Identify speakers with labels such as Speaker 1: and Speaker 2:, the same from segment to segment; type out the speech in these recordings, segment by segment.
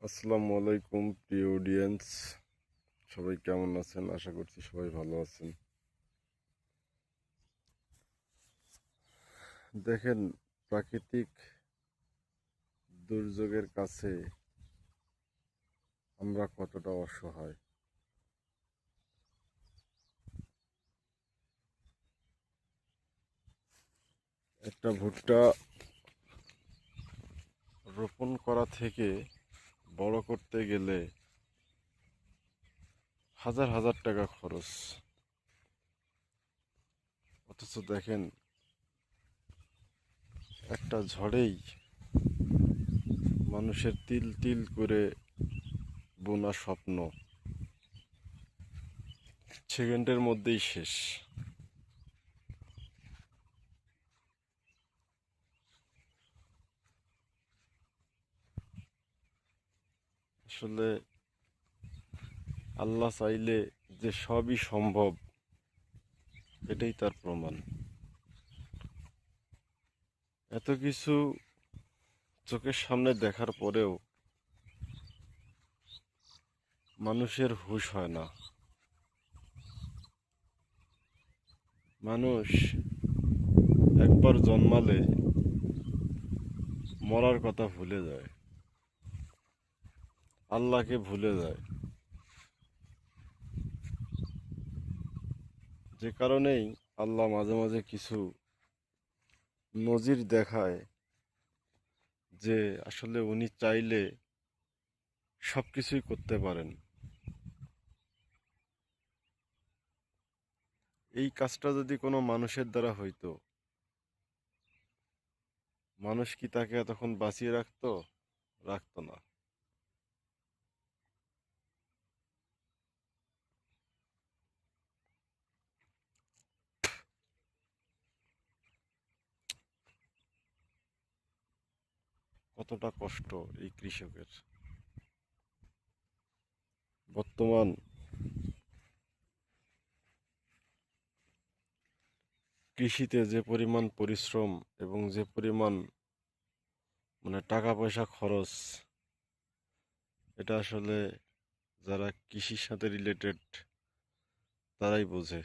Speaker 1: আসসালামু আলাইকুম প্রিয় অডিয়েন্স, সবাই কেমন আছেন? আশা করছি সবাই ভালো আছেন। দেখেন, প্রাকৃতিক দুর্যোগের কাছে আমরা কতটা অসহায়। একটা ভুট্টা রোপণ করা থেকে বড় করতে গেলে হাজার হাজার টাকা খরচ। অথচ দেখেন, একটা ঝড়েই মানুষের তিল তিল করে বোনা স্বপ্ন সেকেন্ডের মধ্যেই শেষ। আসলে আল্লাহ চাইলে যে সবই সম্ভব, এটাই তার প্রমাণ। এত কিছু চোখের সামনে দেখার পরেও মানুষের হুঁশ হয় না। মানুষ একবার জন্মালে মরার কথা ভুলে যায়, আল্লাহকে ভুলে যায়। যে কারণেই আল্লাহ মাঝে মাঝে কিছু নজির দেখায় যে আসলে উনি চাইলে সব কিছুই করতে পারেন। এই কাজটা যদি কোনো মানুষের দ্বারা হইতো, মানুষ কি তাকে এতক্ষণ বাঁচিয়ে রাখতো? রাখতো না। কতটা কষ্ট এই কৃষকের। বর্তমান কৃষিতে যে পরিমাণ পরিশ্রম এবং যে পরিমাণ টাকা পয়সা খরচ, এটা আসলে যারা কৃষির সাথে রিলেটেড তারাই বোঝে।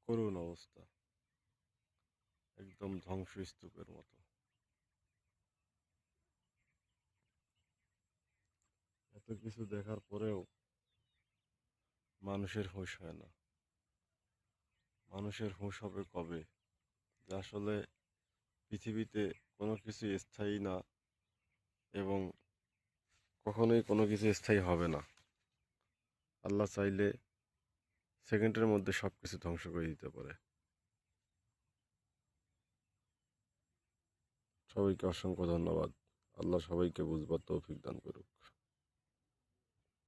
Speaker 1: করুণ অবস্থা, একদম ধ্বংসস্তূপের মতো। এত কিছু দেখার পরেও মানুষের হুঁশ হয় না। মানুষের হুঁশ হবে কবে? যে আসলে পৃথিবীতে কোনো কিছু স্থায়ী না, এবং কখনোই কোনো কিছু স্থায়ী হবে না। আল্লাহ চাইলে সেকেন্ডের মধ্যে সব কিছু ধ্বংস করে দিতে পারে। সবাইকে অসংখ্য ধন্যবাদ। আল্লাহ সবাইকে বুঝবার তৌফিক দান করুক।